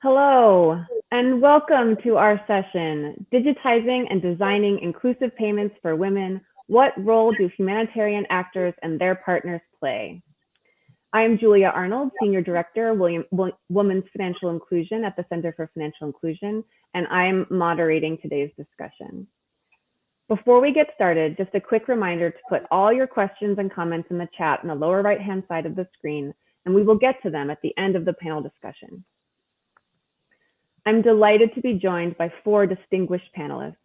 Hello, and welcome to our session, Digitizing and Designing Inclusive Payments for Women. What role do humanitarian actors and their partners play? I am Julia Arnold, Senior Director, Women's Financial Inclusion at the Center for Financial Inclusion, and I am moderating today's discussion. Before we get started, just a quick reminder to put all your questions and comments in the chat on the lower right-hand side of the screen, and we will get to them at the end of the panel discussion. I'm delighted to be joined by four distinguished panelists.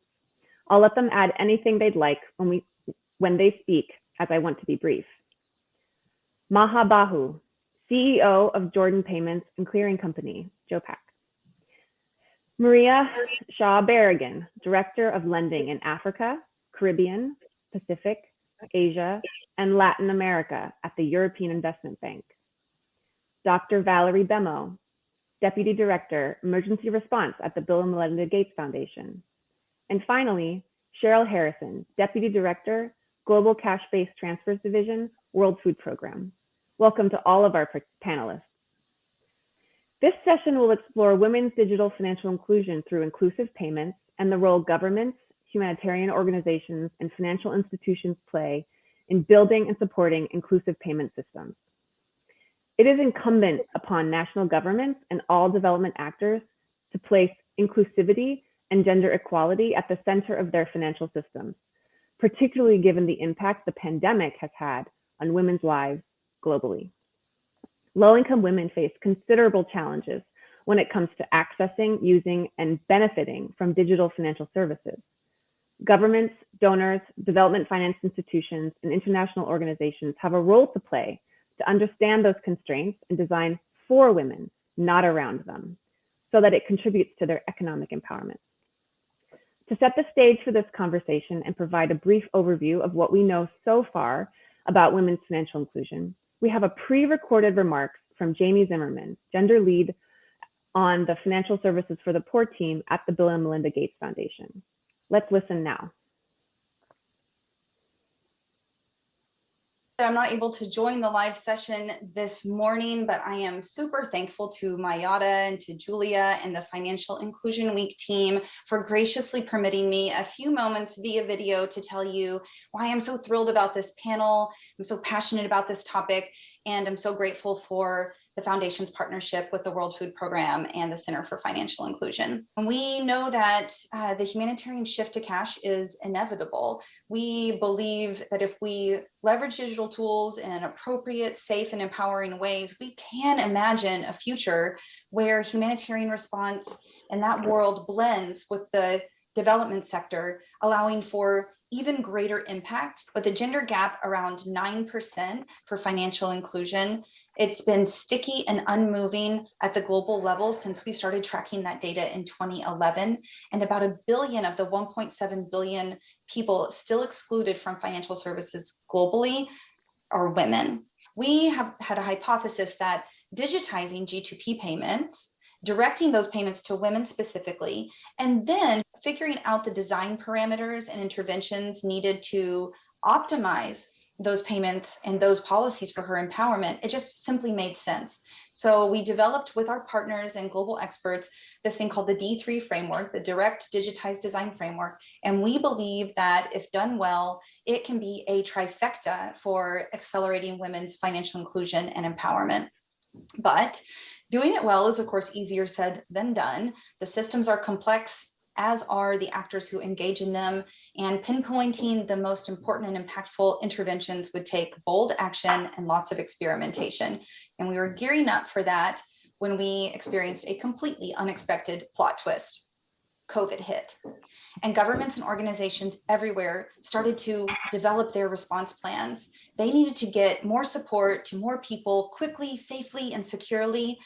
I'll let them add anything they'd like when they speak, as I want to be brief. Maha Bahu, CEO of Jordan Payments and Clearing Company, JOPAC. Maria Shaw Berrigan, Director of Lending in Africa, Caribbean, Pacific, Asia, and Latin America at the European Investment Bank. Dr. Valerie Bemo, Deputy Director, Emergency Response at the Bill and Melinda Gates Foundation. And finally, Cheryl Harrison, Deputy Director, Global Cash-Based Transfers Division, World Food Program. Welcome to all of our panelists. This session will explore women's digital financial inclusion through inclusive payments and the role governments, humanitarian organizations, and financial institutions play in building and supporting inclusive payment systems. It is incumbent upon national governments and all development actors to place inclusivity and gender equality at the center of their financial systems, particularly given the impact the pandemic has had on women's lives globally. Low-income women face considerable challenges when it comes to accessing, using, and benefiting from digital financial services. Governments, donors, development finance institutions, and international organizations have a role to play to understand those constraints and design for women, not around them, so that it contributes to their economic empowerment. To set the stage for this conversation and provide a brief overview of what we know so far about women's financial inclusion, we have a pre-recorded remarks from Jamie Zimmerman, Gender Lead on the Financial Services for the Poor team at the Bill and Melinda Gates Foundation. Let's listen now. I'm not able to join the live session this morning, but I am super thankful to Mayada and to Julia and the Financial Inclusion Week team for graciously permitting me a few moments via video to tell you why I'm so thrilled about this panel. I'm so passionate about this topic, and I'm so grateful for the Foundation's partnership with the World Food Program and the Center for Financial Inclusion. And we know that the humanitarian shift to cash is inevitable. We believe that if we leverage digital tools in appropriate, safe, and empowering ways, we can imagine a future where humanitarian response in that world blends with the development sector, allowing for even greater impact. With the gender gap around 9% for financial inclusion, it's been sticky and unmoving at the global level since we started tracking that data in 2011, and about 1 billion of the 1.7 billion people still excluded from financial services globally are women. We have had a hypothesis that digitizing G2P payments, directing those payments to women specifically, and then figuring out the design parameters and interventions needed to optimize those payments and those policies for her empowerment, it just simply made sense. So we developed with our partners and global experts this thing called the D3 framework, the Direct Digitized Design Framework. And we believe that if done well, it can be a trifecta for accelerating women's financial inclusion and empowerment. But doing it well is, of course, easier said than done. The systems are complex, as are the actors who engage in them, and pinpointing the most important and impactful interventions would take bold action and lots of experimentation. And we were gearing up for that when we experienced a completely unexpected plot twist. COVID hit, and governments and organizations everywhere started to develop their response plans. They needed to get more support to more people quickly, safely, and securely.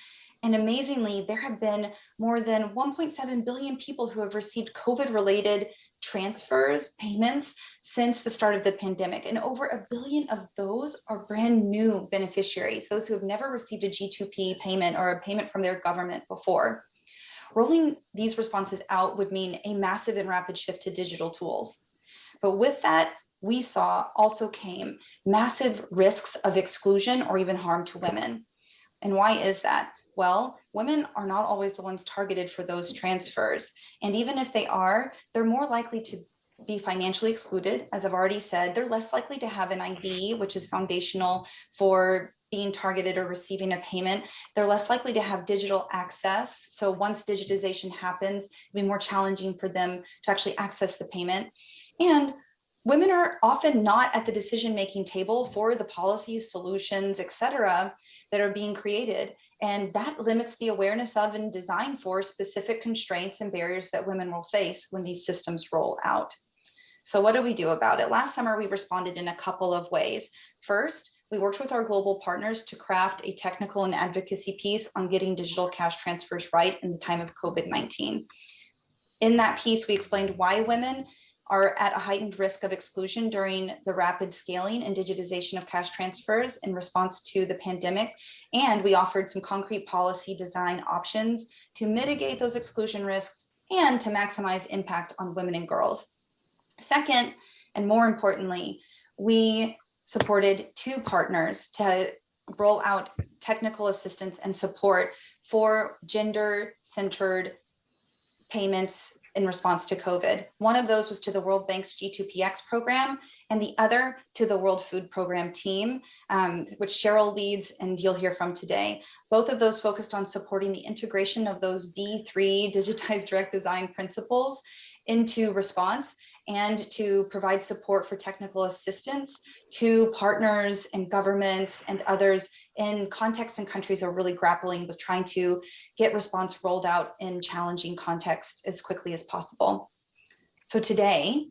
And amazingly, there have been more than 1.7 billion people who have received COVID-related transfers, payments since the start of the pandemic. And over 1 billion of those are brand new beneficiaries, those who have never received a G2P payment or a payment from their government before. Rolling these responses out would mean a massive and rapid shift to digital tools. But with that, we saw also came massive risks of exclusion or even harm to women. And why is that? Well, women are not always the ones targeted for those transfers. And even if they are, they're more likely to be financially excluded. As I've already said, they're less likely to have an ID, which is foundational for being targeted or receiving a payment. They're less likely to have digital access. So once digitization happens, it'll be more challenging for them to actually access the payment. And women are often not at the decision-making table for the policies, solutions, et cetera, that are being created. And that limits the awareness of and design for specific constraints and barriers that women will face when these systems roll out. So what do we do about it? Last summer, we responded in a couple of ways. First, we worked with our global partners to craft a technical and advocacy piece on getting digital cash transfers right in the time of COVID-19. In that piece, we explained why women are at a heightened risk of exclusion during the rapid scaling and digitization of cash transfers in response to the pandemic. And we offered some concrete policy design options to mitigate those exclusion risks and to maximize impact on women and girls. Second, and more importantly, we supported 2 partners to roll out technical assistance and support for gender-centered payments in response to COVID. One of those was to the World Bank's G2PX program, and the other to the World Food Program team, which Cheryl leads and you'll hear from today. Both of those focused on supporting the integration of those D3 digitized direct design principles into response and to provide support for technical assistance to partners and governments and others in contexts and countries that are really grappling with trying to get response rolled out in challenging contexts as quickly as possible. So today,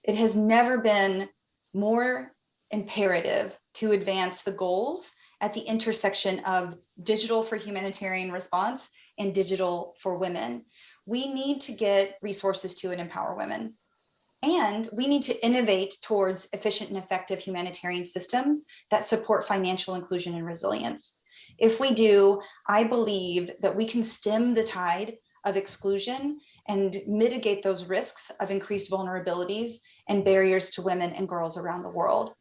it has never been more imperative to advance the goals at the intersection of digital for humanitarian response and digital for women. We need to get resources to and empower women. And we need to innovate towards efficient and effective humanitarian systems that support financial inclusion and resilience. If we do, I believe that we can stem the tide of exclusion and mitigate those risks of increased vulnerabilities and barriers to women and girls around the world.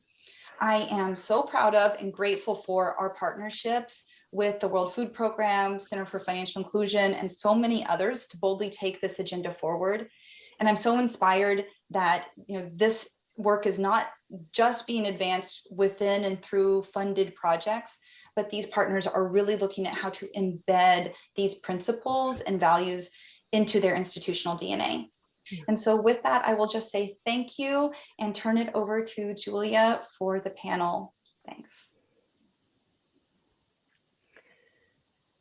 I am so proud of and grateful for our partnerships with the World Food Program, Center for Financial Inclusion, and so many others to boldly take this agenda forward. And I'm so inspired that this work is not just being advanced within and through funded projects, but these partners are really looking at how to embed these principles and values into their institutional DNA. And so with that, I will just say thank you and turn it over to Julia for the panel. Thanks.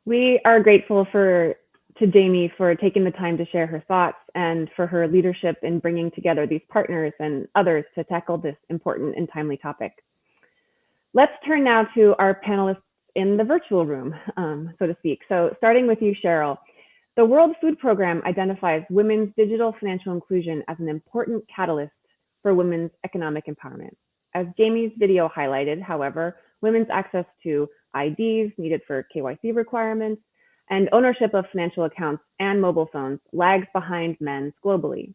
We are grateful to Jamie for taking the time to share her thoughts and for her leadership in bringing together these partners and others to tackle this important and timely topic. Let's turn now to our panelists in the virtual room, so to speak. So starting with you, Cheryl, the World Food Program identifies women's digital financial inclusion as an important catalyst for women's economic empowerment. As Jamie's video highlighted, however, women's access to IDs needed for KYC requirements and ownership of financial accounts and mobile phones lags behind men's globally.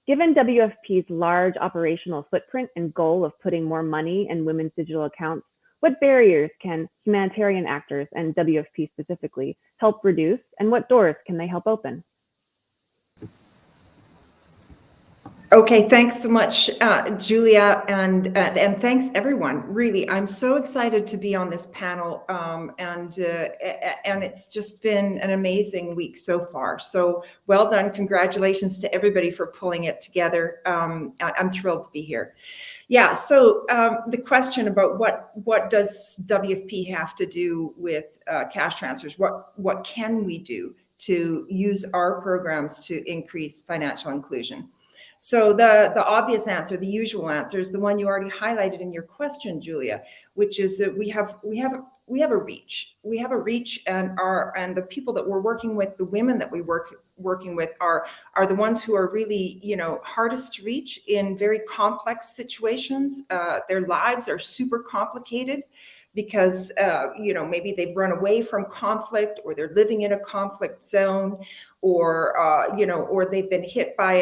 Given WFP's large operational footprint and goal of putting more money in women's digital accounts, what barriers can humanitarian actors and WFP specifically help reduce, and what doors can they help open? Okay, thanks so much, Julia, and thanks everyone. Really, I'm so excited to be on this panel, and it's just been an amazing week so far. So well done, congratulations to everybody for pulling it together. I'm thrilled to be here. Yeah. So the question about what does WFP have to do with cash transfers? What can we do to use our programs to increase financial inclusion? So the obvious answer, the usual answer, is the one you already highlighted in your question, Julia, which is that we have a reach. We have a reach, and the people that we're working with, the women that we working with, are the ones who are really hardest to reach in very complex situations. Their lives are super complicated because maybe they've run away from conflict, or they're living in a conflict zone, or they've been hit by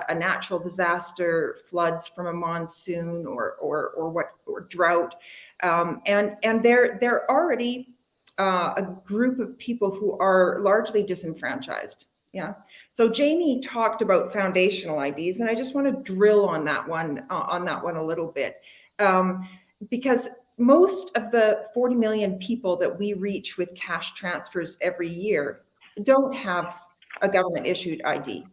a natural disaster, floods from a monsoon, or drought, and they're already a group of people who are largely disenfranchised. Yeah. So Jamie talked about foundational IDs, and I just want to drill on that one a little bit, because most of the 40 million people that we reach with cash transfers every year don't have a government issued ID.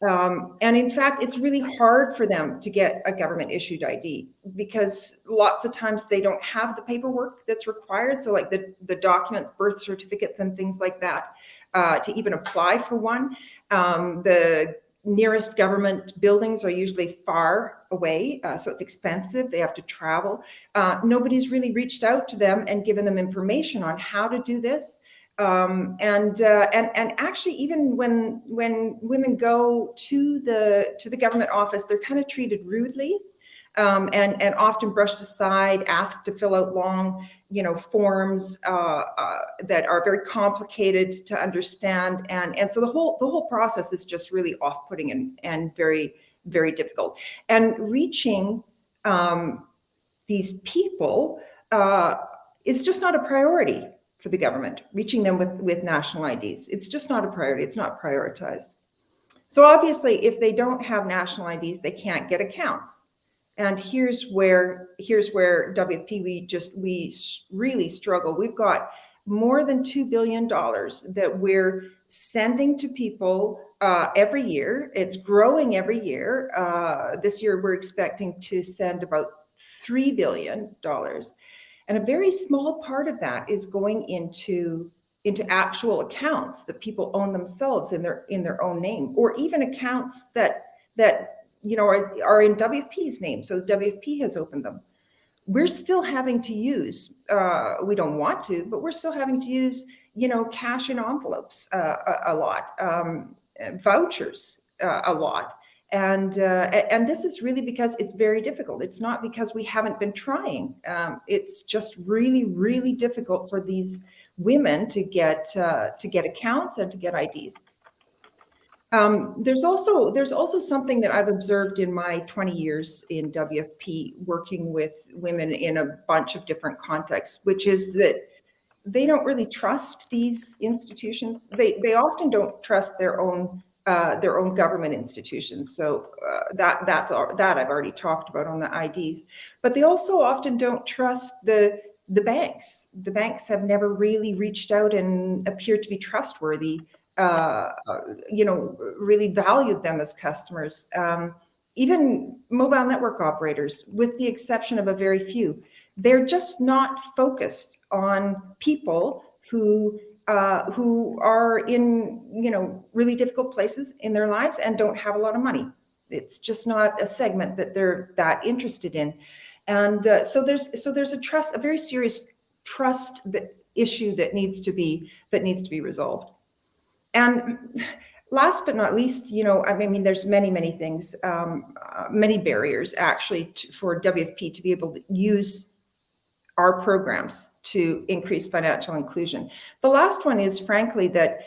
And in fact, it's really hard for them to get a government issued ID because lots of times they don't have the paperwork that's required. So like the documents, birth certificates and things like that, to even apply for one. The nearest government buildings are usually far away, so it's expensive. They have to travel. Nobody's really reached out to them and given them information on how to do this. And actually, even when women go to the government office, they're kind of treated rudely, and often brushed aside, asked to fill out long, forms that are very complicated to understand, and so the whole process is just really off-putting and very, very difficult. And reaching these people is just not a priority for the government, reaching them with national IDs. It's just not a priority. It's not prioritized. So obviously, if they don't have national IDs, they can't get accounts. And here's where WFP, we really struggle. We've got more than $2 billion that we're sending to people every year. It's growing every year. This year, we're expecting to send about $3 billion. And a very small part of that is going into actual accounts that people own themselves in their own name, or even accounts that are in WFP's name. So WFP has opened them. We're still having to use, we don't want to, but we're still having to use, cash in envelopes a lot, vouchers a lot. And this is really because it's very difficult. It's not because we haven't been trying. It's just really, really difficult for these women to get accounts and to get IDs. There's also something that I've observed in my 20 years in WFP, working with women in a bunch of different contexts, which is that they don't really trust these institutions. They often don't trust their own government institutions. So that I've already talked about on the IDs. But they also often don't trust the banks. The banks have never really reached out and appeared to be trustworthy. Really valued them as customers. Even mobile network operators, with the exception of a very few, they're just not focused on people who are in, really difficult places in their lives and don't have a lot of money. It's just not a segment that they're that interested in. And so there's a very serious trust issue that needs to be resolved. And last but not least, there's many things, many barriers actually for WFP to be able to use our programs to increase financial inclusion. The last one is, frankly, that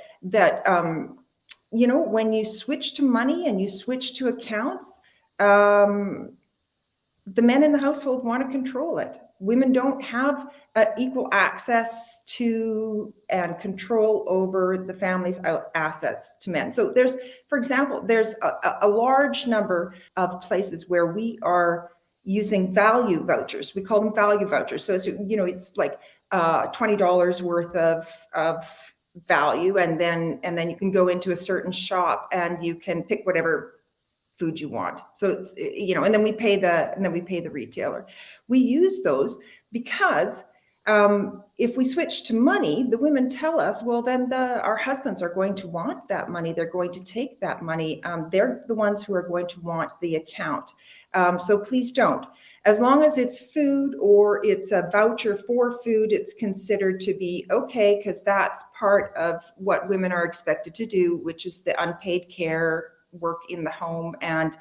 when you switch to money and you switch to accounts, the men in the household want to control it. Women don't have equal access to and control over the family's assets to men. So for example, there's a large number of places where we are using value vouchers. We call them value vouchers. So it's like $20 worth of value, and then you can go into a certain shop and you can pick whatever food you want. So it's, and then we pay the retailer. We use those because if we switch to money, the women tell us, well, then our husbands are going to want that money. They're going to take that money. They're the ones who are going to want the account. So please don't. As long as it's food or it's a voucher for food, it's considered to be okay, because that's part of what women are expected to do, which is the unpaid care, work in the home, and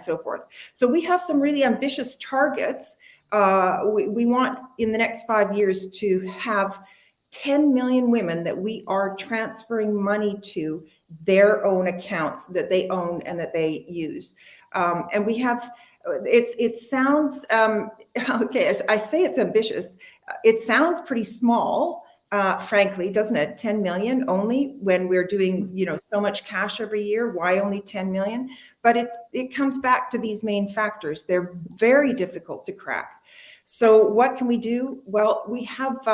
so forth. So we have some really ambitious targets. We want in the next 5 years to have 10 million women that we are transferring money to their own accounts that they own and that they use. And we have it sounds okay. I say it's ambitious. It sounds pretty small, frankly, doesn't it? 10 million only when we're doing, so much cash every year. Why only 10 million? But it comes back to these main factors. They're very difficult to crack. So what can we do? Well, we have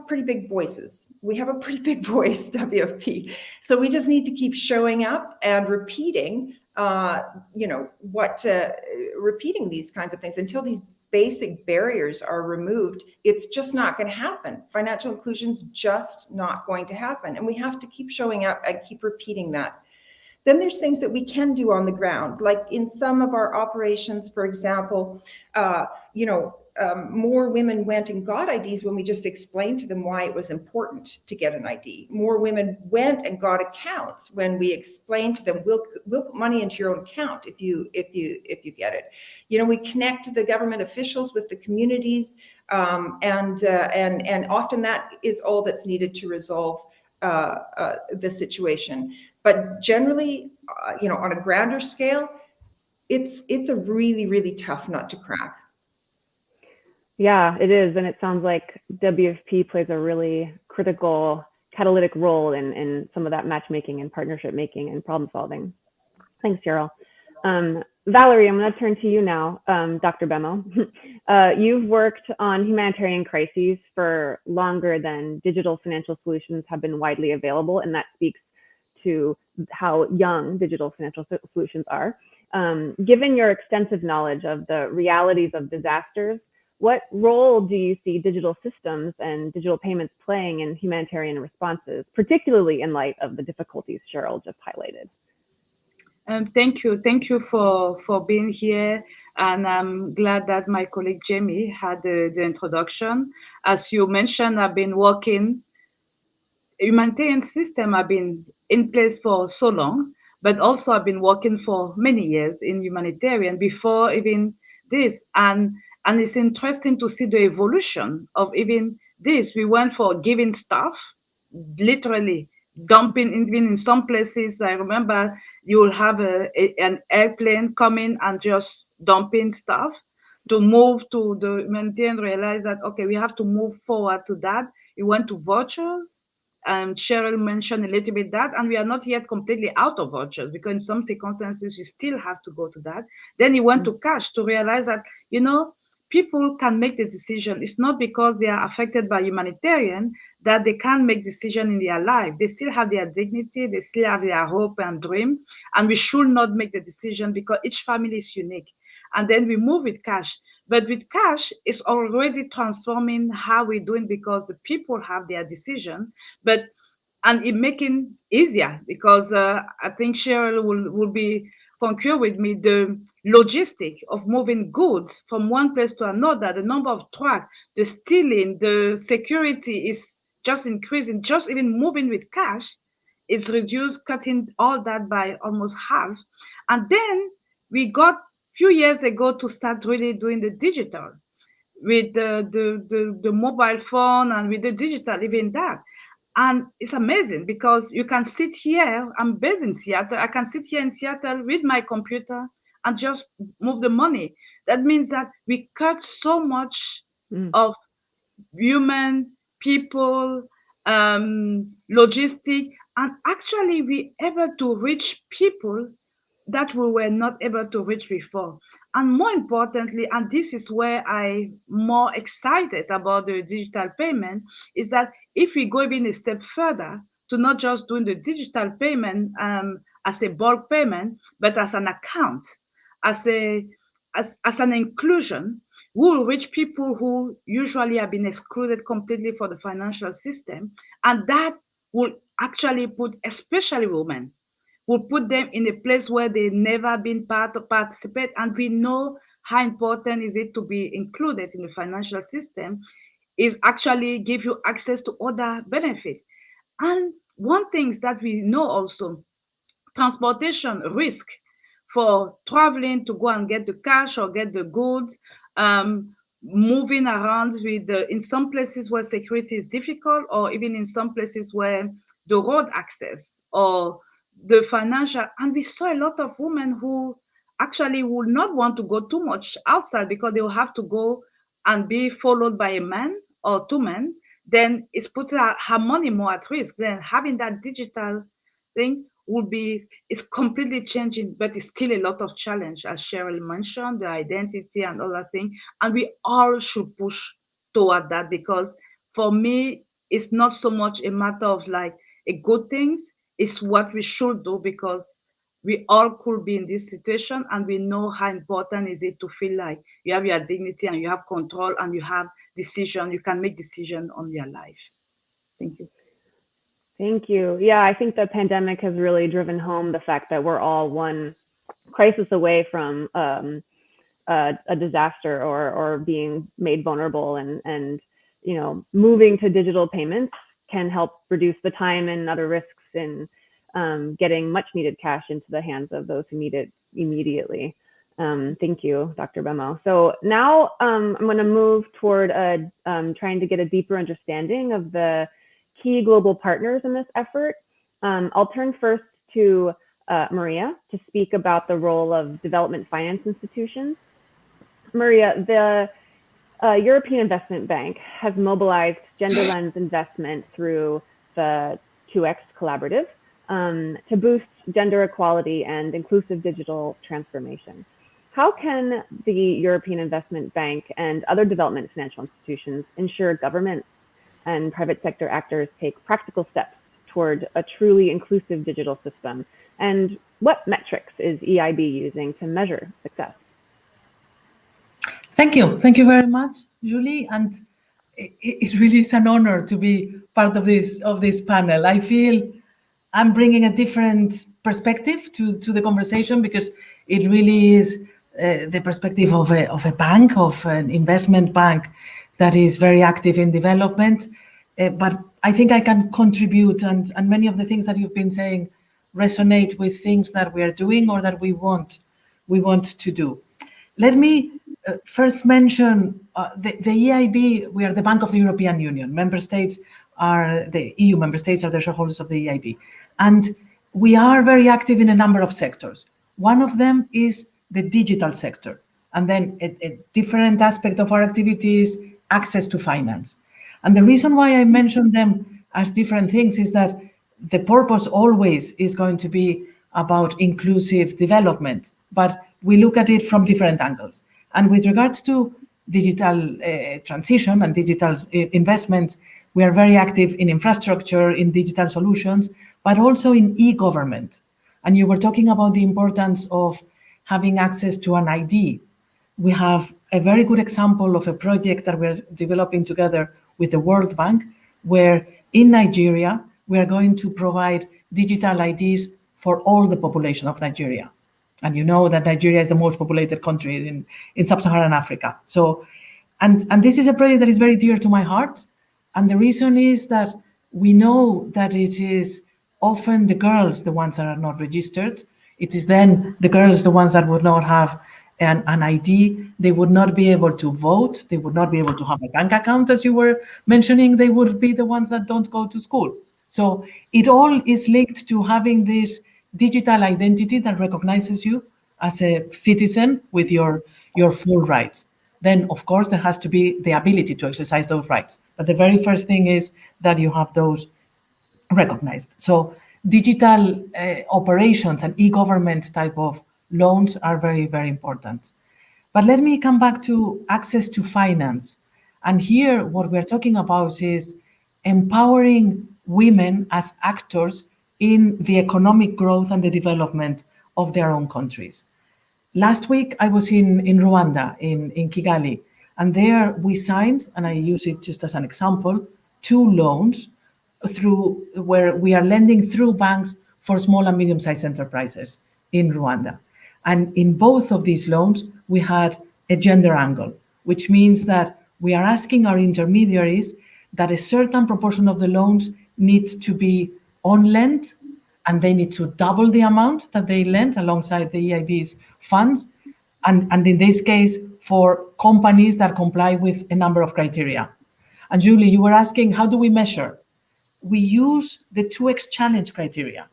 pretty big voices. We have a pretty big voice, WFP. So we just need to keep showing up and repeating, repeating these kinds of things until these basic barriers are removed. It's just not going to happen. Financial inclusion's just not going to happen. And we have to keep showing up and keep repeating that. Then there's things that we can do on the ground, like in some of our operations, for example, more women went and got IDs when we just explained to them why it was important to get an ID. More women went and got accounts when we explained to them, we'll put money into your own account if you get it. We connect the government officials with the communities, and often that is all that's needed to resolve the situation. But generally, on a grander scale, it's a really, really tough nut to crack. Yeah, it is. And it sounds like WFP plays a really critical catalytic role in some of that matchmaking and partnership making and problem solving. Thanks, Cheryl. Valerie, I'm going to turn to you now, Dr. Bemo. You've worked on humanitarian crises for longer than digital financial solutions have been widely available, and that speaks to how young digital financial solutions are. Given your extensive knowledge of the realities of disasters, what role do you see digital systems and digital payments playing in humanitarian responses, particularly in light of the difficulties Cheryl just highlighted? Thank you for being here, and I'm glad that my colleague Jamie had the introduction. As you mentioned, I've been working, humanitarian system have been in place for so long, but also I've been working for many years in humanitarian before even this, and it's interesting to see the evolution of even this. We went for giving stuff, literally dumping, even in some places. I remember you will have an airplane coming and just dumping stuff. To move to the humanitarian, realize that, okay, we have to move forward to that. We went to vouchers. Cheryl mentioned a little bit that, and we are not yet completely out of vouchers, because in some circumstances we still have to go to that. Then he went to cash to realize that, people can make the decision. It's not because they are affected by humanitarian that they can't make decision in their life. They still have their dignity, they still have their hope and dream, and we should not make the decision because each family is unique. And then we move with cash. But with cash, it's already transforming how we're doing, because the people have their decision, and it making easier, because I think Cheryl will be concur with me, the logistic of moving goods from one place to another, the number of trucks, the stealing, the security is just increasing. Just even moving with cash is reduced, cutting all that by almost half. And then we got few years ago to start really doing the digital with the mobile phone, and with the digital, even that. And it's amazing, because you can sit here, I'm based in Seattle, I can sit here in Seattle with my computer and just move the money. That means that we cut so much of human, people, logistic, and actually we able to reach people that we were not able to reach before. And more importantly, and this is where I'm more excited about the digital payment, is that if we go even a step further to not just doing the digital payment as a bulk payment, but as an account, as an inclusion, we will reach people who usually have been excluded completely for the financial system. And that will actually put, especially women, will put them in a place where they've never been part or participate. And we know how important is it to be included in the financial system, is actually give you access to other benefits. And one thing that we know also, transportation risk for traveling to go and get the cash or get the goods, moving around with in some places where security is difficult, or even in some places where the road access or the financial. And we saw a lot of women who actually will not want to go too much outside because they will have to go and be followed by a man or two men, then it's putting her money more at risk. Then having that digital thing would be, it's completely changing, but it's still a lot of challenge, as Cheryl mentioned, the identity and other things. And we all should push toward that, because for me, it's not so much a matter of like a good things, it's what we should do, because we all could be in this situation, and we know how important is it to feel like you have your dignity and you have control and you have decision, you can make decision on your life. Thank you. Thank you. Yeah, I think the pandemic has really driven home the fact that we're all one crisis away from a disaster or being made vulnerable, and you know, moving to digital payments can help reduce the time and other risks in getting much needed cash into the hands of those who need it immediately. Thank you, Dr. Bemo. So now I'm going to move toward trying to get a deeper understanding of the key global partners in this effort. I'll turn first to Maria to speak about the role of development finance institutions. Maria, the European Investment Bank has mobilized gender lens investment through the 2X Collaborative to boost gender equality and inclusive digital transformation. How can the European Investment Bank and other development financial institutions ensure governments and private sector actors take practical steps toward a truly inclusive digital system? And what metrics is EIB using to measure success? Thank you. Thank you very much, Julie. And it really is an honor to be part of this panel. I feel I'm bringing a different perspective to the conversation, because it really is the perspective of a bank, of an investment bank that is very active in development. But I think I can contribute, and many of the things that you've been saying resonate with things that we are doing or that we want to do. Let me first mention the EIB. We are the Bank of the European Union. The EU member states are the shareholders of the EIB. And we are very active in a number of sectors. One of them is the digital sector. And then a different aspect of our activity is access to finance. And the reason why I mention them as different things is that the purpose always is going to be about inclusive development, but we look at it from different angles. And with regards to digital transition and digital investments, we are very active in infrastructure, in digital solutions, but also in e-government. And you were talking about the importance of having access to an ID. We have a very good example of a project that we're developing together with the World Bank, where in Nigeria, we are going to provide digital IDs for all the population of Nigeria. And you know that Nigeria is the most populated country in sub-Saharan Africa. So, and this is a project that is very dear to my heart. And the reason is that we know that it is often the girls, the ones that are not registered. It is then the girls, the ones that would not have an ID. They would not be able to vote. They would not be able to have a bank account, as you were mentioning. They would be the ones that don't go to school. So it all is linked to having this digital identity that recognizes you as a citizen with your full rights. Then, of course, there has to be the ability to exercise those rights. But the very first thing is that you have those recognized. So digital operations and e-government type of loans are very, very important. But let me come back to access to finance. And here, what we're talking about is empowering women as actors in the economic growth and the development of their own countries. Last week, I was in Rwanda, in Kigali, and there we signed, and I use it just as an example, 2 loans where we are lending through banks for small and medium-sized enterprises in Rwanda. And in both of these loans, we had a gender angle, which means that we are asking our intermediaries that a certain proportion of the loans needs to be on lent, and they need to double the amount that they lent alongside the EIB's funds. And in this case, for companies that comply with a number of criteria. And Julie, you were asking, how do we measure? We use the 2X challenge criteria.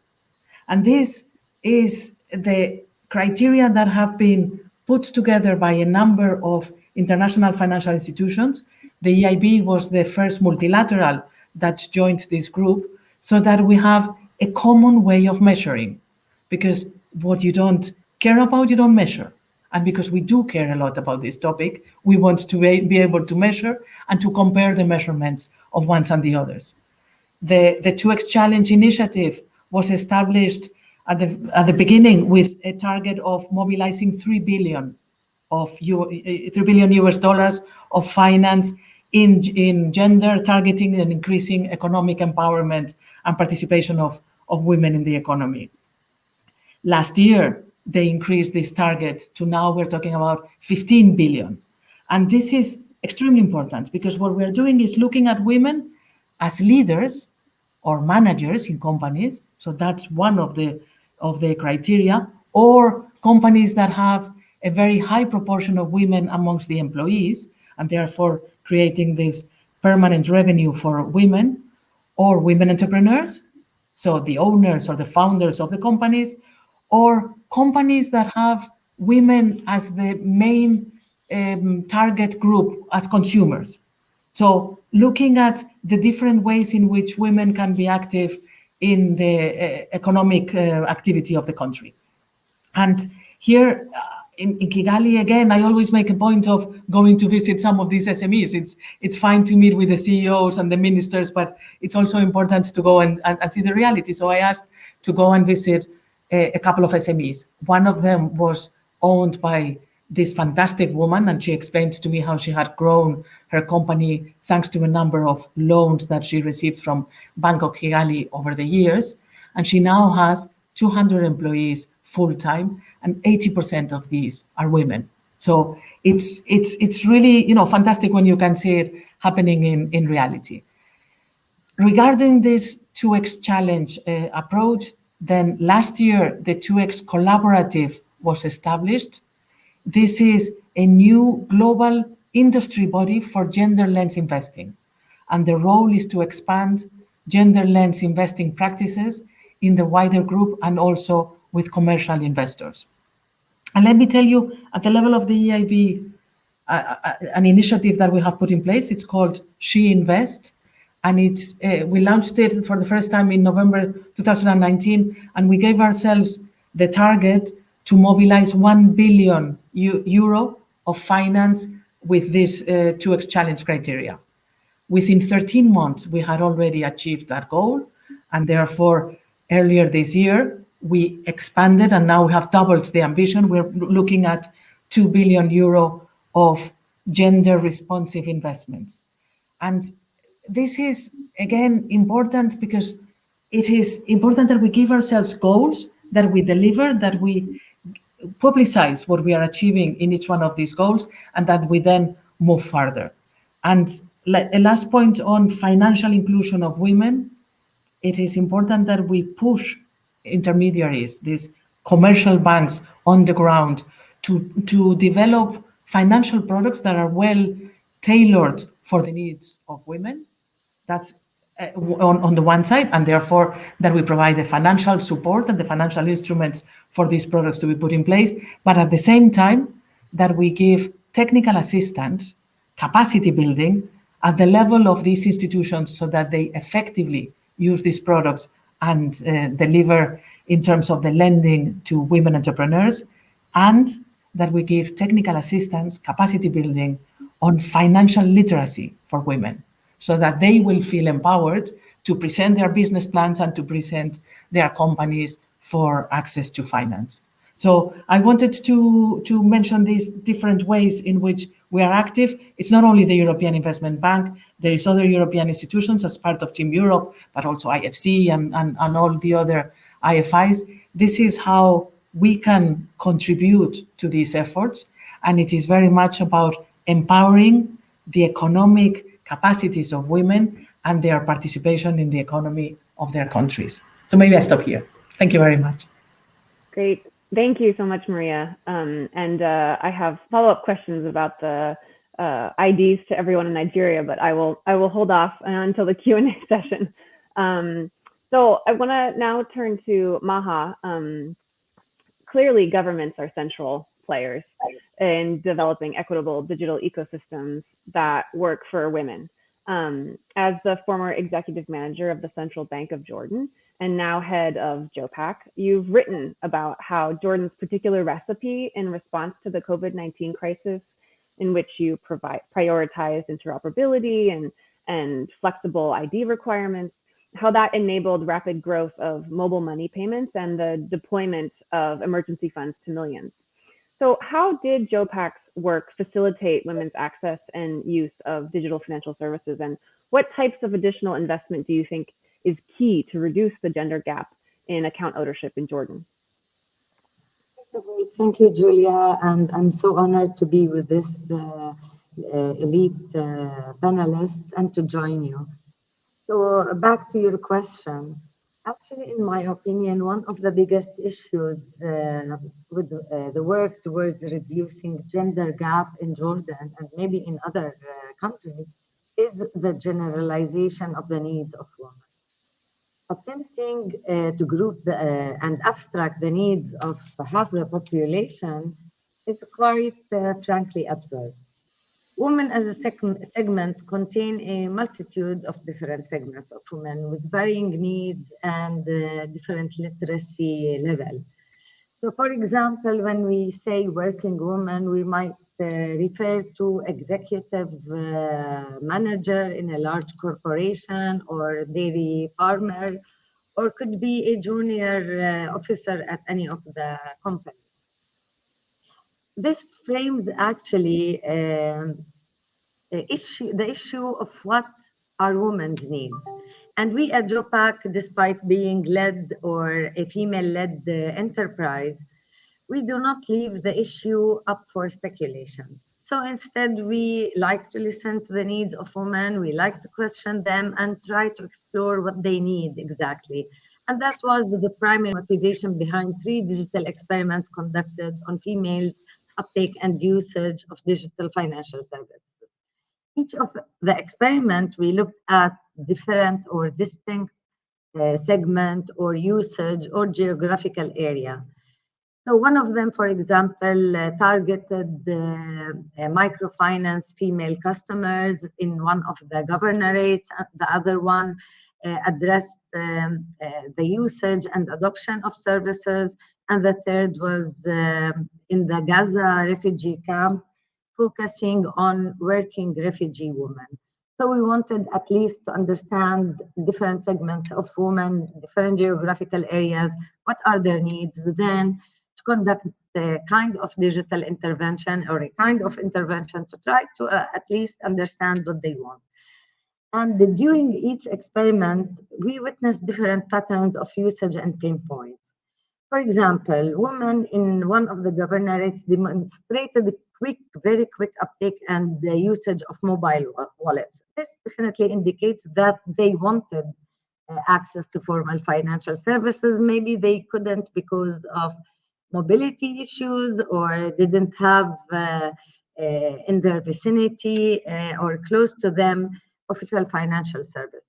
And this is the criteria that have been put together by a number of international financial institutions. The EIB was the first multilateral that joined this group, so that we have a common way of measuring. Because what you don't care about, you don't measure. And because we do care a lot about this topic, we want to be able to measure and to compare the measurements of ones and the others. The 2X Challenge initiative was established at the beginning with a target of mobilizing $3 billion US dollars of finance in gender targeting and increasing economic empowerment and participation of women in the economy. Last year, they increased this target to now we're talking about 15 billion. And this is extremely important because what we're doing is looking at women as leaders or managers in companies. So that's one of the criteria, or companies that have a very high proportion of women amongst the employees and therefore creating this permanent revenue for women, or women entrepreneurs, so the owners or the founders of the companies, or companies that have women as the main target group as consumers. So looking at the different ways in which women can be active in the economic activity of the country. And here in Kigali, again, I always make a point of going to visit some of these SMEs. It's fine to meet with the CEOs and the ministers, but it's also important to go and see the reality. So I asked to go and visit a couple of SMEs. One of them was owned by this fantastic woman, and she explained to me how she had grown her company thanks to a number of loans that she received from Bank of Kigali over the years. And she now has 200 employees full-time, and 80% of these are women. So it's really fantastic when you can see it happening in reality. Regarding this 2X Challenge approach, then last year the 2X Collaborative was established. This is a new global industry body for gender lens investing. And the role is to expand gender lens investing practices in the wider group and also with commercial investors. And let me tell you, at the level of the EIB, an initiative that we have put in place, it's called She Invest. And we launched it for the first time in November 2019, and we gave ourselves the target to mobilize 1 billion euro of finance with this 2X Challenge criteria. Within 13 months, we had already achieved that goal, and therefore, earlier this year, we expanded, and now we have doubled the ambition. We're looking at 2 billion euro of gender-responsive investments. And this is, again, important because it is important that we give ourselves goals, that we deliver, that we publicize what we are achieving in each one of these goals, and that we then move further. And a last point on financial inclusion of women, it is important that we push intermediaries, these commercial banks on the ground, to develop financial products that are well tailored for the needs of women. That's on the one side, and therefore that we provide the financial support and the financial instruments for these products to be put in place, but at the same time that we give technical assistance, capacity building at the level of these institutions so that they effectively use these products and deliver in terms of the lending to women entrepreneurs, and that we give technical assistance, capacity building on financial literacy for women, so that they will feel empowered to present their business plans and to present their companies for access to finance. So I wanted to mention these different ways in which we are active. It's not only the European Investment Bank, there is other European institutions as part of Team Europe, but also IFC and all the other IFIs. This is how we can contribute to these efforts. And it is very much about empowering the economic capacities of women and their participation in the economy of their countries. So maybe I stop here. Thank you very much. Great. Thank you so much, Maria. I have follow-up questions about the IDs to everyone in Nigeria, but I will hold off until the Q&A session. So I want to now turn to Maha. clearly governments are central players in developing equitable digital ecosystems that work for women. As the former executive manager of the Central Bank of Jordan and now head of JOPAC, you've written about how Jordan's particular recipe in response to the COVID-19 crisis, in which you prioritized interoperability and flexible ID requirements, how that enabled rapid growth of mobile money payments and the deployment of emergency funds to millions. So how did JOPAC's work facilitate women's access and use of digital financial services? And what types of additional investment do you think is key to reduce the gender gap in account ownership in Jordan? First of all, thank you, Julia. And I'm so honored to be with this elite panelist and to join you. So back to your question. Actually, in my opinion, one of the biggest issues with the work towards reducing gender gap in Jordan and maybe in other countries is the generalization of the needs of women. Attempting to group and abstract the needs of half the population is quite frankly absurd. Women as a segment contain a multitude of different segments of women with varying needs and different literacy level. So for example, when we say working woman, we might refer to executive manager in a large corporation or dairy farmer, or could be a junior officer at any of the companies. This frames actually the issue of what are women's needs. And we at JOPAC, despite being led or a female-led enterprise, we do not leave the issue up for speculation. So instead, we like to listen to the needs of women, we like to question them and try to explore what they need exactly. And that was the primary motivation behind 3 digital experiments conducted on females' uptake and usage of digital financial services. Each of the experiment, we looked at different or distinct segment or usage or geographical area. So one of them, for example, targeted microfinance female customers in one of the governorates. The other one addressed the usage and adoption of services. And the third was in the Gaza refugee camp, focusing on working refugee women. So we wanted at least to understand different segments of women, different geographical areas, what are their needs, then to conduct a kind of digital intervention or a kind of intervention to try to at least understand what they want. And during each experiment, we witnessed different patterns of usage and pain points. For example, women in one of the governorates demonstrated very quick uptake and the usage of mobile wallets. This definitely indicates that they wanted access to formal financial services. Maybe they couldn't because of mobility issues or didn't have in their vicinity or close to them official financial services.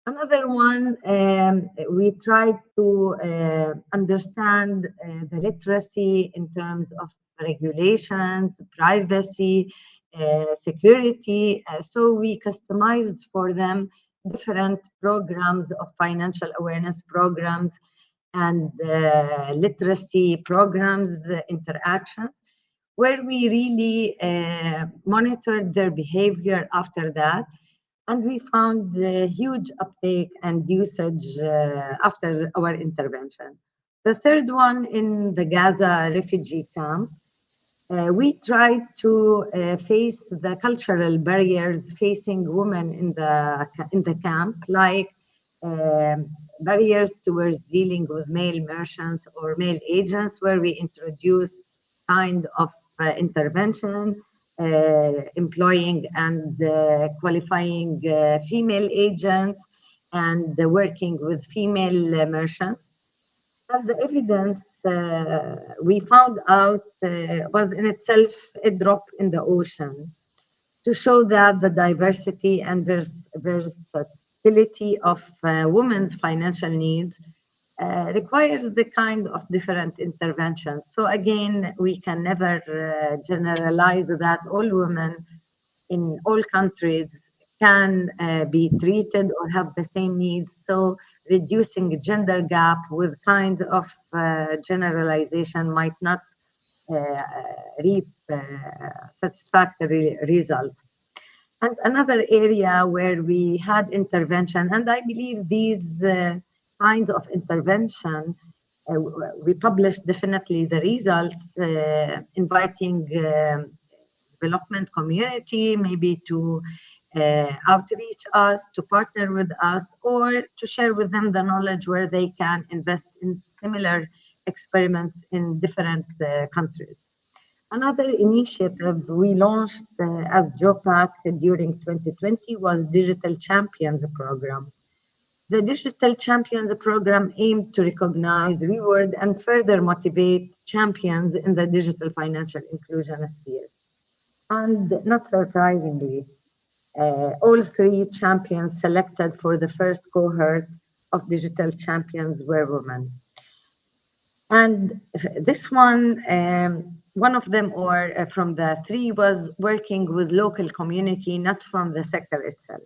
Another one, we tried to understand the literacy in terms of regulations, privacy, security. So we customized for them different programs of financial awareness programs and literacy programs, interactions, where we really monitored their behavior after that. And we found the huge uptake and usage after our intervention. The third one in the Gaza refugee camp, we tried to face the cultural barriers facing women in the camp, like barriers towards dealing with male merchants or male agents, where we introduced kind of intervention, employing and qualifying female agents and working with female merchants. And the evidence we found out was in itself a drop in the ocean to show that the diversity and versatility of women's financial needs requires a kind of different interventions. So again, we can never generalize that all women in all countries can be treated or have the same needs. So reducing gender gap with kinds of generalization might not reap satisfactory results. And another area where we had intervention, and I believe these kinds of intervention, we published definitely the results, inviting development community maybe to outreach us, to partner with us, or to share with them the knowledge where they can invest in similar experiments in different countries. Another initiative we launched as JOPAC during 2020 was Digital Champions Program. The Digital Champions Program aimed to recognize, reward, and further motivate champions in the digital financial inclusion sphere. And not surprisingly, all three champions selected for the first cohort of Digital Champions were women. And this one of them, or from the three, was working with local community, not from the sector itself.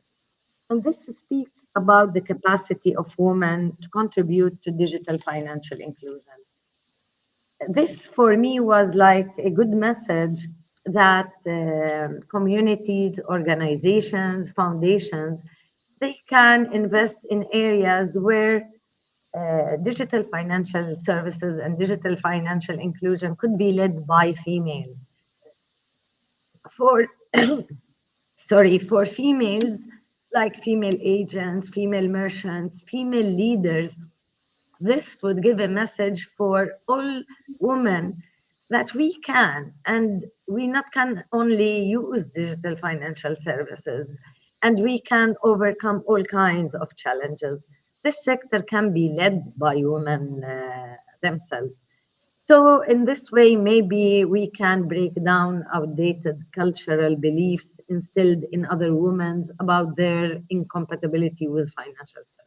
And this speaks about the capacity of women to contribute to digital financial inclusion. This, for me, was like a good message that communities, organizations, foundations, they can invest in areas where digital financial services and digital financial inclusion could be led by female. For for females, like female agents, female merchants, female leaders, this would give a message for all women that we can, and we not can only use digital financial services, and we can overcome all kinds of challenges. This sector can be led by women themselves. So in this way, maybe we can break down outdated cultural beliefs instilled in other women about their incompatibility with financial services.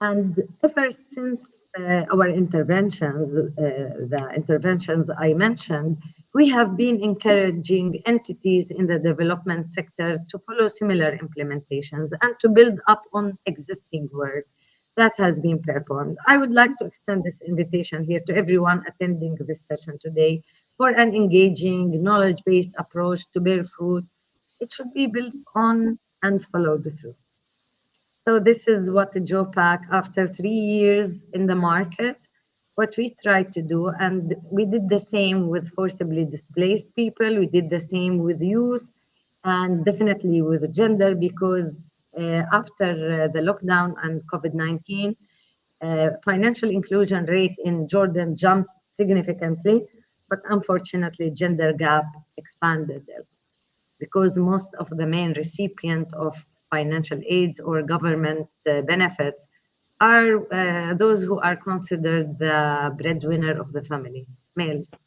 And ever since our interventions, the interventions I mentioned, we have been encouraging entities in the development sector to follow similar implementations and to build up on existing work that has been performed. I would like to extend this invitation here to everyone attending this session today for an engaging, knowledge-based approach to bear fruit. It should be built on and followed through. So this is what the JOPAC, after 3 years in the market, what we tried to do, and we did the same with forcibly displaced people, we did the same with youth, and definitely with gender, because after the lockdown and COVID-19, financial inclusion rate in Jordan jumped significantly, but unfortunately gender gap expanded because most of the main recipient of financial aids or government benefits are those who are considered the breadwinner of the family, males.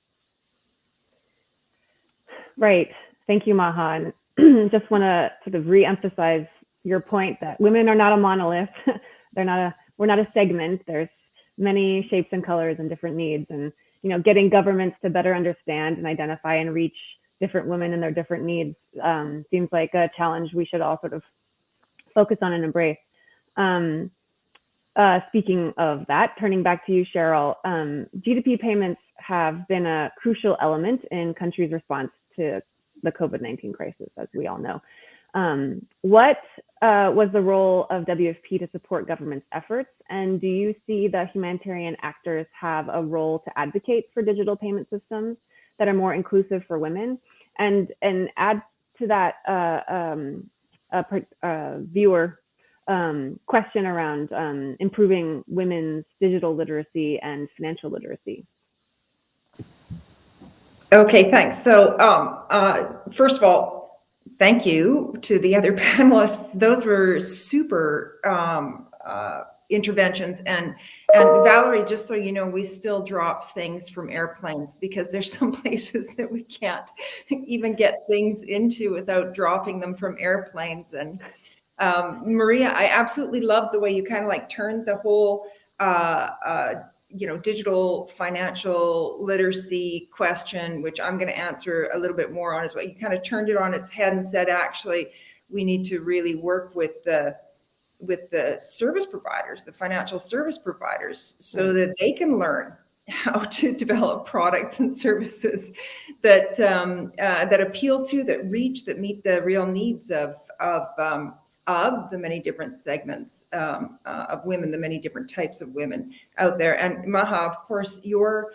Right. Thank you, Maha. And just want to sort of re-emphasize your point that women are not a monolith. We're not a segment. There's many shapes and colors and different needs. And getting governments to better understand and identify and reach different women and their different needs seems like a challenge we should all sort of focus on and embrace. Speaking of that, turning back to you, Cheryl, GDP payments have been a crucial element in countries' response to the COVID-19 crisis, as we all know. What was the role of WFP to support government's efforts? And do you see the humanitarian actors have a role to advocate for digital payment systems that are more inclusive for women? And add to that viewer question around improving women's digital literacy and financial literacy. Okay, thanks. So first of all, thank you to the other panelists. Those were super interventions. And Valerie, just so you know, we still drop things from airplanes because there's some places that we can't even get things into without dropping them from airplanes. And Maria, I absolutely love the way you kind of like turned the whole digital financial literacy question, which I'm going to answer a little bit more on, is what you kind of turned it on its head and said, actually, we need to really work with the service providers, the financial service providers, so that they can learn how to develop products and services that appeal to, that reach, that meet the real needs of the many different segments of women, the many different types of women out there. And Maha, of course, your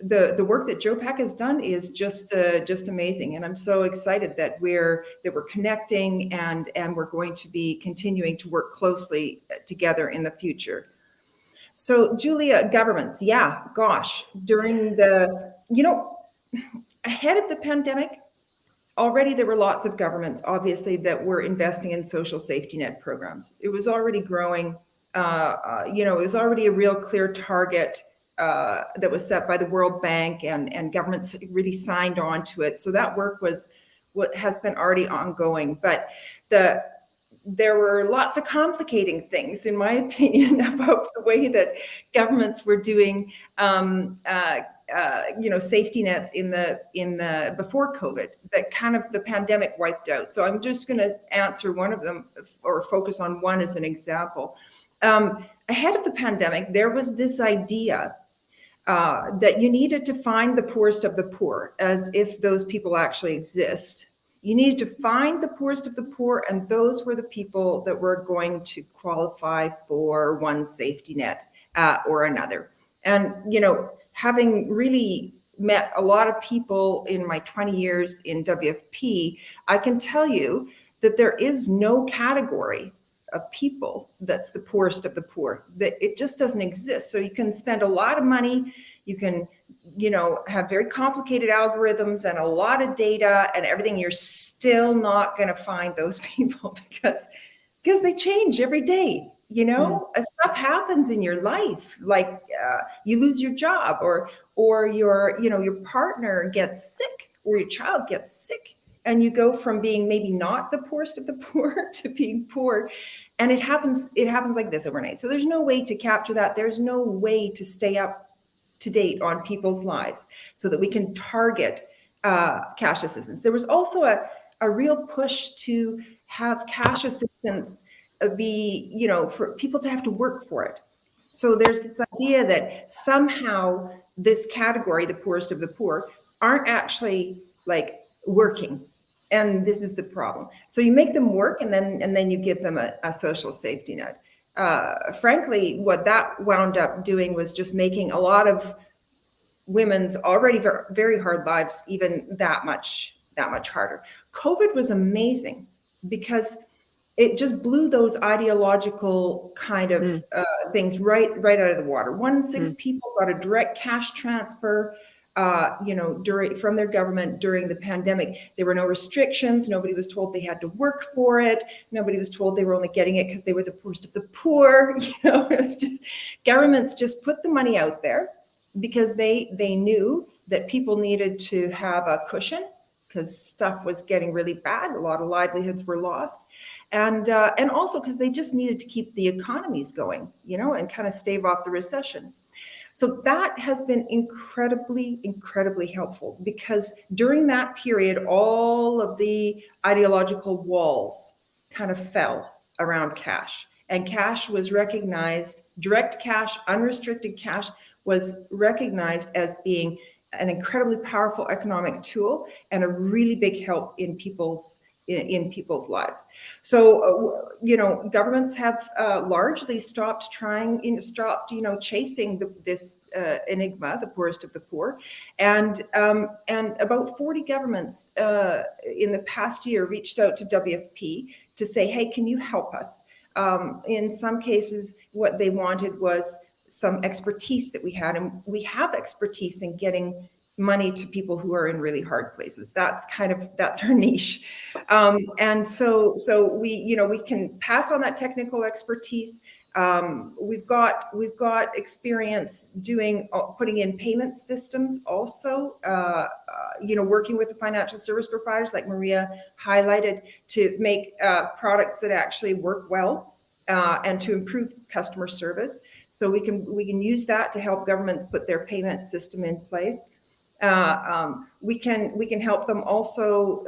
the work that JOPAC has done is just amazing, and I'm so excited that we're connecting and we're going to be continuing to work closely together in the future. So, Julia, governments, yeah, gosh, during ahead of the pandemic, already there were lots of governments, obviously, that were investing in social safety net programs. It was already growing. It was already a real clear target that was set by the World Bank, and governments really signed on to it. So that work was what has been already ongoing. But there were lots of complicating things, in my opinion, about the way that governments were doing safety nets in the before COVID, that kind of the pandemic wiped out. So I'm just going to answer one of them, or focus on one as an example. Ahead of the pandemic, there was this idea that you needed to find the poorest of the poor, as if those people actually exist. You needed to find the poorest of the poor, and those were the people that were going to qualify for one safety net or another. And, having really met a lot of people in my 20 years in WFP, I can tell you that there is no category of people that's the poorest of the poor, that it just doesn't exist. So you can spend a lot of money, you can have very complicated algorithms and a lot of data and everything, you're still not going to find those people because they change every day. Stuff happens in your life, like you lose your job, or your partner gets sick, or your child gets sick, and you go from being maybe not the poorest of the poor to being poor. And it happens like this overnight. So there's no way to capture that. There's no way to stay up to date on people's lives so that we can target cash assistance. There was also a real push to have cash assistance be, for people to have to work for it. So there's this idea that somehow this category, the poorest of the poor, aren't actually like working. And this is the problem. So you make them work, and then you give them a social safety net. Frankly, what that wound up doing was just making a lot of women's already very, very hard lives even that much harder. COVID was amazing because it just blew those ideological kind of things right out of the water. 1 in 6 people got a direct cash transfer from their government during the pandemic. There were no restrictions. Nobody was told they had to work for it. Nobody was told they were only getting it because they were the poorest of the poor. It was just, governments just put the money out there because they knew that people needed to have a cushion because stuff was getting really bad. A lot of livelihoods were lost. And also because they just needed to keep the economies going, and kind of stave off the recession. So that has been incredibly, incredibly helpful, because during that period, all of the ideological walls kind of fell around cash, and cash was recognized, direct cash, unrestricted cash was recognized as being an incredibly powerful economic tool and a really big help in people's lives. So, governments have largely stopped chasing this enigma, the poorest of the poor. And about 40 governments in the past year reached out to WFP to say, hey, can you help us? In some cases, what they wanted was some expertise that we had, and we have expertise in getting money to people who are in really hard places. That's our niche. And so we can pass on that technical expertise. We've got experience putting in payment systems also, working with the financial service providers like Maria highlighted to make products that actually work well and to improve customer service. So we can use that to help governments put their payment system in place. We can help them also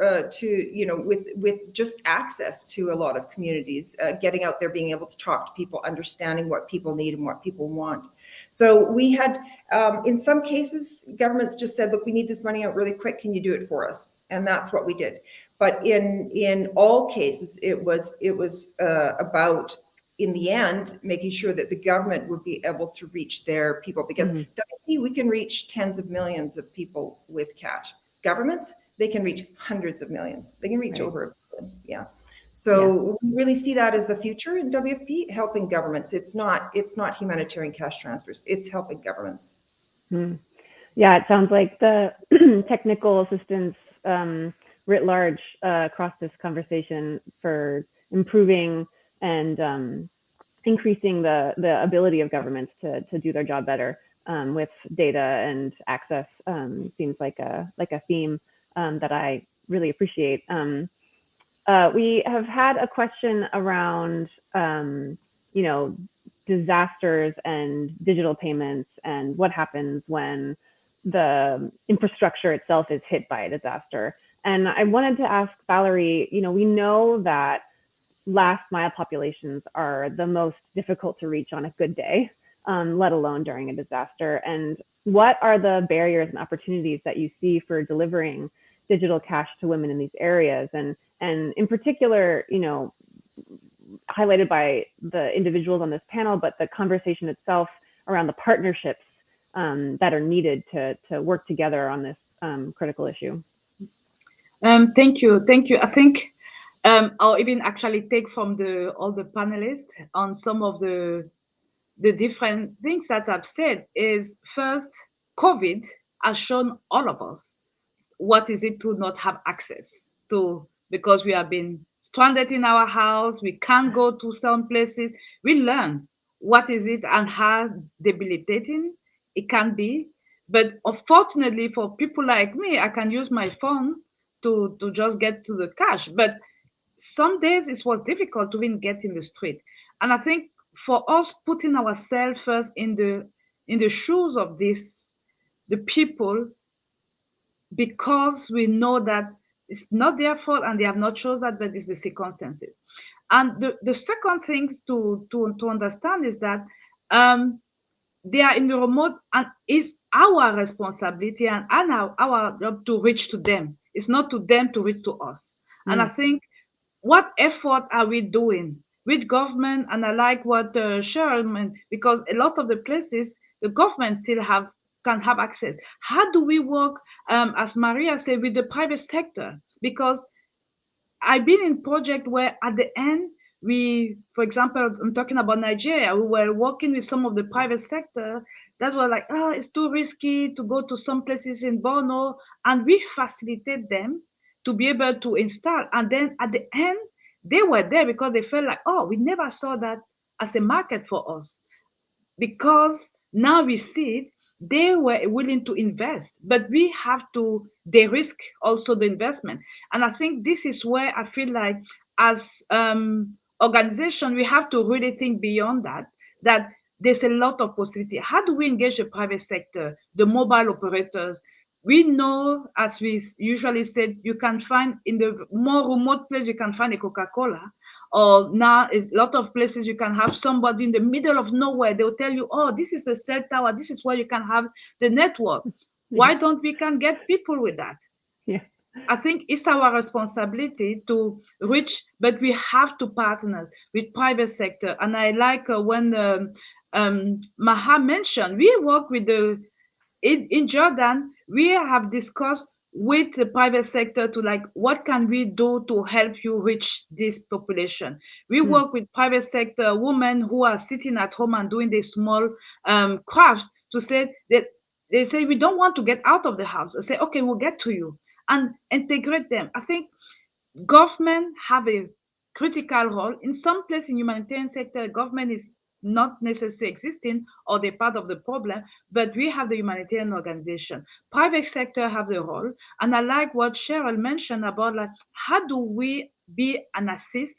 with just access to a lot of communities, getting out there, being able to talk to people, understanding what people need and what people want. So we had, in some cases, governments just said, look, we need this money out really quick. Can you do it for us? And that's what we did. But in all cases, it was about, in the end, making sure that the government would be able to reach their people, because WP, we can reach tens of millions of people with cash. Governments, they can reach hundreds of millions. They can reach over a billion. Yeah. So we really see that as the future in WFP, helping governments. It's not humanitarian cash transfers. It's helping governments. Yeah, it sounds like the technical assistance writ large across this conversation for improving and increasing the ability of governments to do their job better with data and access seems like a theme that I really appreciate. We have had a question around disasters and digital payments and what happens when the infrastructure itself is hit by a disaster. And I wanted to ask Valerie, we know that last mile populations are the most difficult to reach on a good day, let alone during a disaster. And what are the barriers and opportunities that you see for delivering digital cash to women in these areas? And in particular, highlighted by the individuals on this panel, but the conversation itself around the partnerships that are needed to work together on this critical issue. Thank you. I think I'll even actually take from all the panelists on some of the different things that I've said. Is first, COVID has shown all of us what is it to not have access to, because we have been stranded in our house, we can't go to some places. We learn what is it and how debilitating it can be. But unfortunately for people like me, I can use my phone to just get to the cash. But some days it was difficult to even get in the street. And I think for us, putting ourselves first in the shoes of the people, because we know that it's not their fault and they have not chosen that, but it's the circumstances. And the second thing to understand is that they are in the remote, and it's our responsibility and our job to reach to them. It's not to them to reach to us. And I think, what effort are we doing with government? And I like what Cheryl meant, because a lot of the places the government still can have access. How do we work, as Maria said, with the private sector? Because I've been in project where at the end, for example, I'm talking about Nigeria, we were working with some of the private sector that were like, oh, it's too risky to go to some places in Borno, and we facilitate them to be able to install. And then at the end, they were there because they felt like, oh, we never saw that as a market for us. Because now we see it, they were willing to invest, but we have to de-risk also the investment. And I think this is where I feel like, as organization, we have to really think beyond that there's a lot of possibility. How do we engage the private sector, the mobile operators? We know, as we usually said, you can find in the more remote place, you can find a Coca-Cola. Or now, a lot of places you can have somebody in the middle of nowhere. They'll tell you, oh, this is the cell tower. This is where you can have the network. Why don't we can get people with that? Yeah. I think it's our responsibility to reach, but we have to partner with private sector. And I like when Maha mentioned, we work with in Jordan, we have discussed with the private sector to like, what can we do to help you reach this population? We work with private sector women who are sitting at home and doing this small craft to say that they say, we don't want to get out of the house. I say, okay, we'll get to you and integrate them. I think government have a critical role. In some place in humanitarian sector, government is not necessarily existing or they're part of the problem, but we have the humanitarian organization. Private sector have the role. And I like what Cheryl mentioned about like, how do we be an assist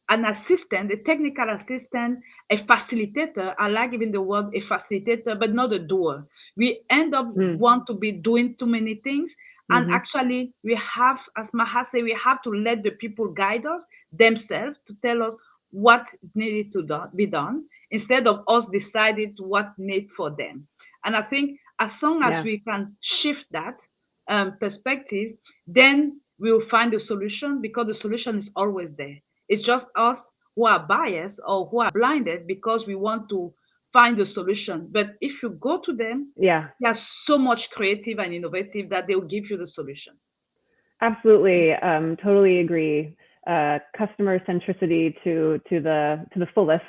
an assistant, a technical assistant, a facilitator. I like even the word a facilitator, but not a doer. We end up want to be doing too many things. And actually, we have, as Maha said, we have to let the people guide us themselves to tell us what needed to be done instead of us deciding what need for them. And I think as long as we can shift that perspective, then we'll find a solution, because the solution is always there. It's just us who are biased or who are blinded because we want to find a solution. But if you go to them, they are so much creative and innovative that they'll give you the solution. Absolutely, totally agree. Customer centricity to the fullest.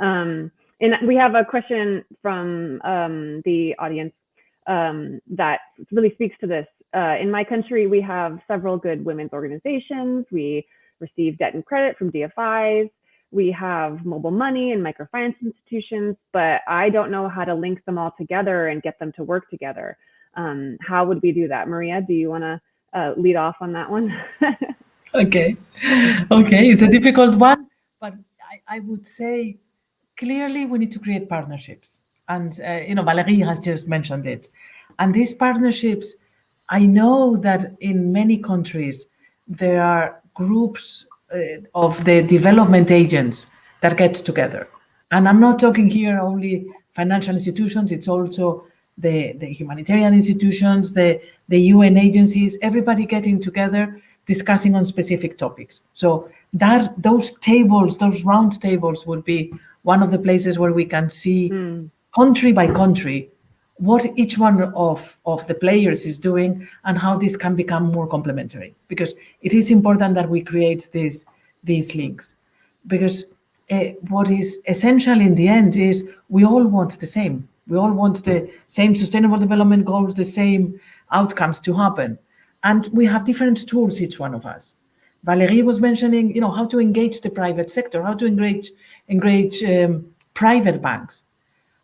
And we have a question from the audience that really speaks to this. In my country, we have several good women's organizations. We receive debt and credit from DFIs. We have mobile money and microfinance institutions, but I don't know how to link them all together and get them to work together. How would we do that? Maria, do you want to lead off on that one? Okay, it's a difficult one, but I would say clearly we need to create partnerships. And, Valerie has just mentioned it. And these partnerships, I know that in many countries, there are groups of the development agents that get together. And I'm not talking here only financial institutions, it's also the humanitarian institutions, the UN agencies, everybody getting together, discussing on specific topics. So those tables, those round tables would be one of the places where we can see country by country what each one of the players is doing and how this can become more complementary. Because it is important that we create these links. Because what is essential in the end is we all want the same. We all want the same sustainable development goals, the same outcomes to happen. And we have different tools, each one of us. Valerie was mentioning, how to engage the private sector, how to engage private banks.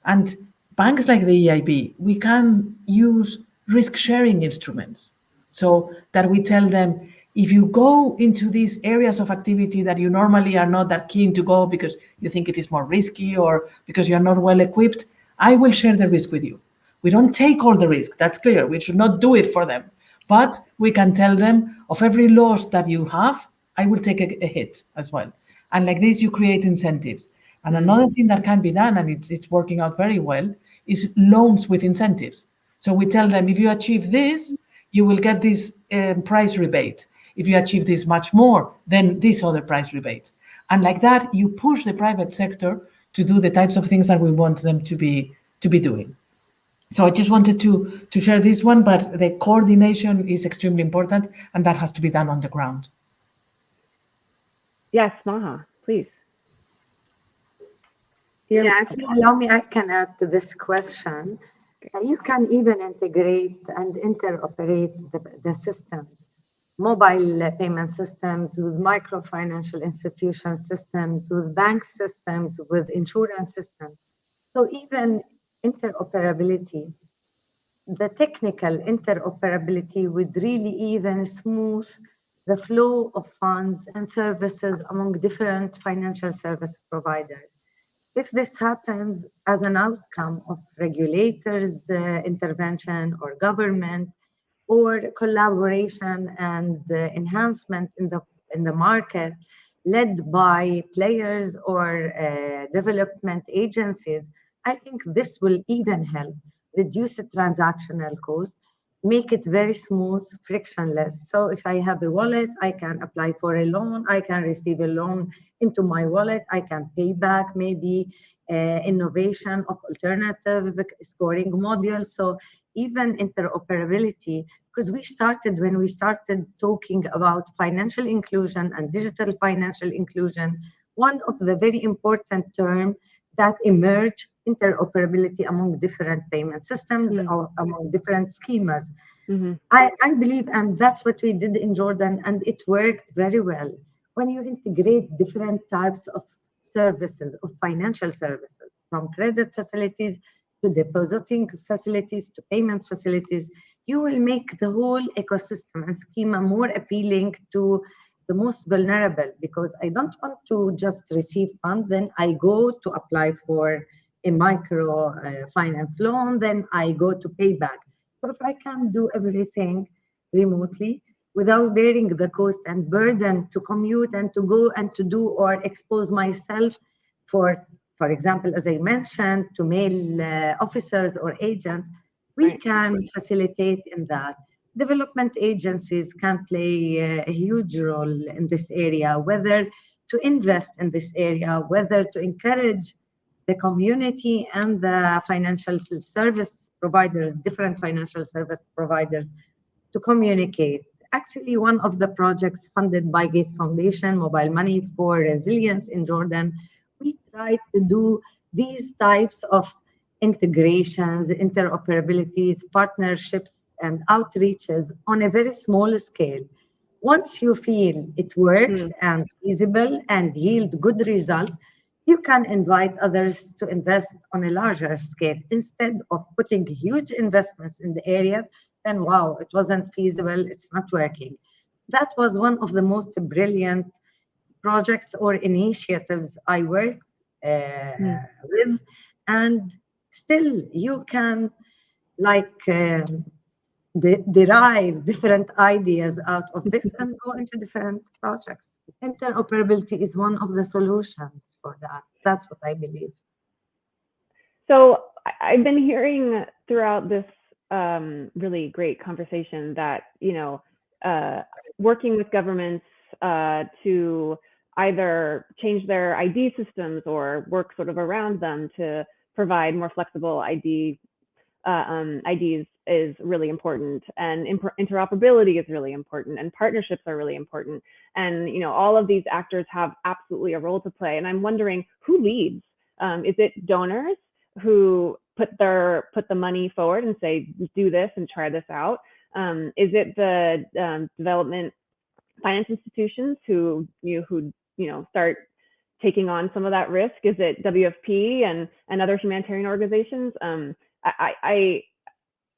And banks like the EIB, we can use risk-sharing instruments so that we tell them, if you go into these areas of activity that you normally are not that keen to go because you think it is more risky or because you're not well equipped, I will share the risk with you. We don't take all the risk, that's clear. We should not do it for them. But we can tell them, of every loss that you have, I will take a hit as well. And like this, you create incentives. And another thing that can be done, and it's working out very well, is loans with incentives. So we tell them, if you achieve this, you will get this price rebate. If you achieve this much more, then this other price rebate. And like that, you push the private sector to do the types of things that we want them to be doing. So I just wanted to share this one, but the coordination is extremely important, and that has to be done on the ground. Yes, Maha, please. Yeah, if you allow me, I can add to this question. You can even integrate and interoperate the systems, mobile payment systems with microfinancial institution systems, with bank systems, with insurance systems. So even interoperability, the technical interoperability would really even smooth the flow of funds and services among different financial service providers. If this happens as an outcome of regulators' intervention or government or collaboration and enhancement in the market led by players or development agencies, I think this will even help reduce the transactional cost, make it very smooth, frictionless. So if I have a wallet, I can apply for a loan, I can receive a loan into my wallet, I can pay back maybe innovation of alternative scoring modules. So even interoperability, because when we started talking about financial inclusion and digital financial inclusion, one of the very important terms that emerged, interoperability among different payment systems or among different schemas. I believe, and that's what we did in Jordan, and it worked very well. When you integrate different types of services, of financial services, from credit facilities to depositing facilities to payment facilities, you will make the whole ecosystem and schema more appealing to the most vulnerable, because I don't want to just receive funds, then I go to apply for a micro finance loan, then I go to pay back. So if I can do everything remotely without bearing the cost and burden to commute and to go and to do or expose myself for example, as I mentioned, to male officers or agents, we can facilitate in that. Development agencies can play a huge role in this area, whether to invest in this area, whether to encourage the community and the financial service providers, different financial service providers, to communicate. Actually, one of the projects funded by Gates Foundation, Mobile Money for Resilience in Jordan, we tried to do these types of integrations, interoperabilities, partnerships, and outreaches on a very small scale. Once you feel it works and feasible and yield good results, you can invite others to invest on a larger scale instead of putting huge investments in the areas. Then, wow, it wasn't feasible, it's not working. That was one of the most brilliant projects or initiatives I worked with, and still you can derive different ideas out of this and go into different projects. Interoperability is one of the solutions for that. That's what I believe. So I've been hearing throughout this really great conversation that, working with governments to either change their ID systems or work sort of around them to provide more flexible IDs is really important, and interoperability is really important, and partnerships are really important. And, all of these actors have absolutely a role to play. And I'm wondering, who leads? Is it donors who put the money forward and say, do this and try this out? Is it the development finance institutions who start taking on some of that risk? Is it WFP and other humanitarian organizations?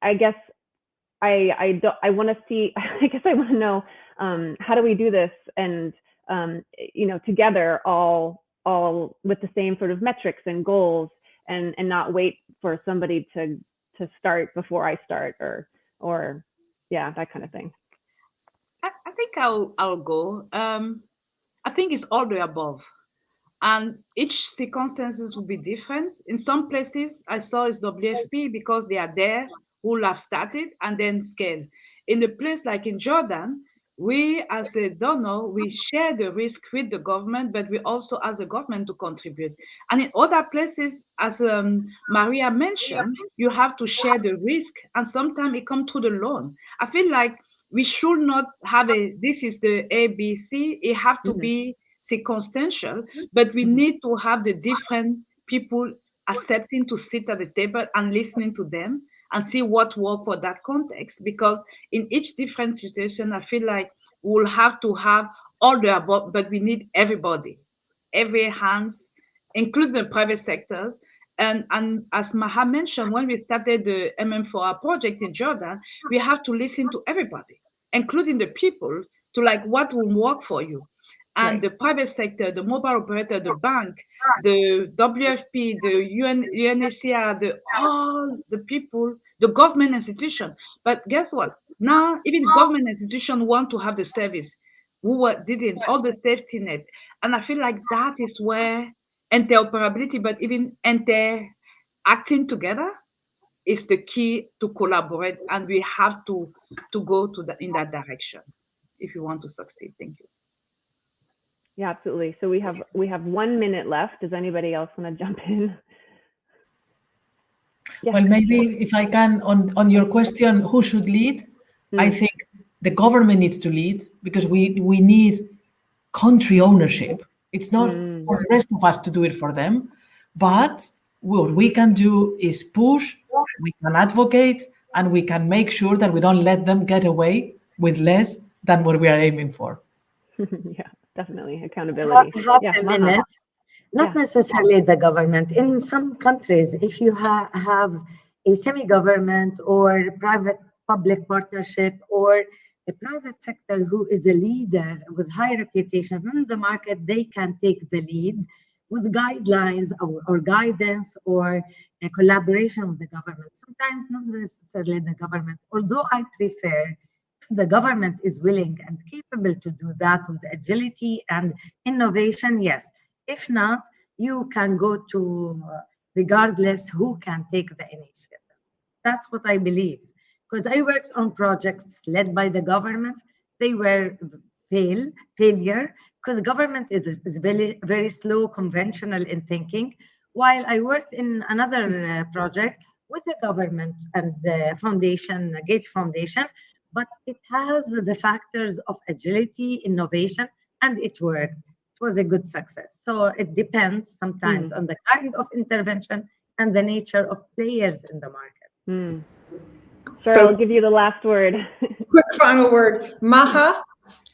I guess I want to see. I guess I want to know, how do we do this, and together, all with the same sort of metrics and goals, and not wait for somebody to start before I start, or that kind of thing. I think I'll go. I think it's all the above. And each circumstances will be different. In some places, I saw is WFP because they are there, who will have started and then scale. In a place like in Jordan, we as a donor, we share the risk with the government, but we also as a government to contribute. And in other places, as Maria mentioned, you have to share the risk, and sometimes it comes through the loan. I feel like we should not have this is the ABC, it have to be circumstantial, but we need to have the different people accepting to sit at the table and listening to them and see what works for that context. Because in each different situation, I feel like we'll have to have all the above, but we need everybody, every hands, including the private sectors. And as Maha mentioned, when we started the MM4R project in Jordan, we have to listen to everybody, including the people, to what will work for you. And the private sector, the mobile operator, the bank, the WFP, the UNHCR, all the people, the government institution. But guess what? Now, even government institutions want to have the service. Who didn't? All the safety net. And I feel like that is where interoperability, but even acting together is the key to collaborate. And we have to go in that direction if you want to succeed. Thank you. Yeah, absolutely. So we have 1 minute left. Does anybody else want to jump in? Yeah. Well, maybe if I can, on your question, who should lead? I think the government needs to lead, because we need country ownership. It's not for the rest of us to do it for them, but what we can do is push, we can advocate, and we can make sure that we don't let them get away with less than what we are aiming for. Yeah. Definitely accountability. Half a minute. Not necessarily the government. In some countries, if you have a semi-government or private-public partnership or a private sector who is a leader with high reputation in the market, they can take the lead with guidelines or guidance or a collaboration with the government. Sometimes not necessarily the government, although I prefer if the government is willing and capable to do that with agility and innovation, yes. If not, you can go to regardless who can take the initiative. That's what I believe. Because I worked on projects led by the government. They were failure, because government is very, very slow, conventional in thinking. While I worked in another project with the government and the foundation, Gates Foundation, but it has the factors of agility, innovation, and it worked. It was a good success. So it depends sometimes on the kind of intervention and the nature of players in the market. So I'll give you the last word. Quick final word. Maha,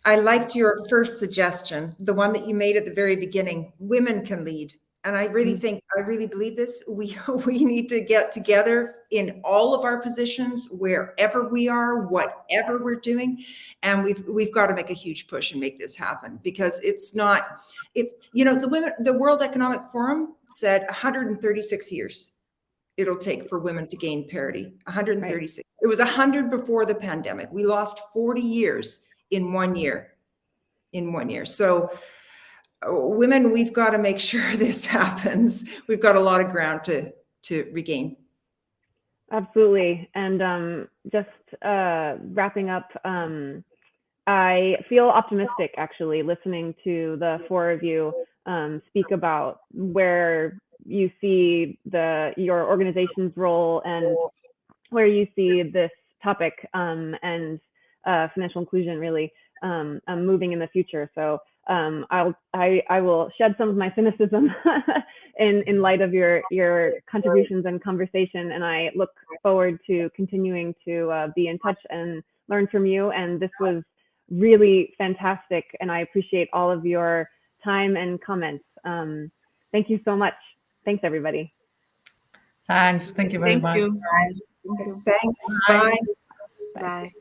I liked your first suggestion, the one that you made at the very beginning. Women can lead. And I really think, I really believe this. We need to get together in all of our positions, wherever we are, whatever we're doing. And we've got to make a huge push and make this happen, because it's, you know, the World Economic Forum said 136 years it'll take for women to gain parity. 136. Right. It was 100 before the pandemic. We lost 40 years in 1 year. So women, we've got to make sure this happens. We've got a lot of ground to regain. Absolutely. And just wrapping up, I feel optimistic actually listening to the four of you speak about where you see your organization's role and where you see this topic and financial inclusion really moving in the future. So I will shed some of my cynicism in light of your contributions and conversation, and I look forward to continuing to be in touch and learn from you. And this was really fantastic, and I appreciate all of your time and comments. Thank you so much. Thanks, everybody. Thanks. Thank you very much. Thank you. Thanks. Bye. Bye.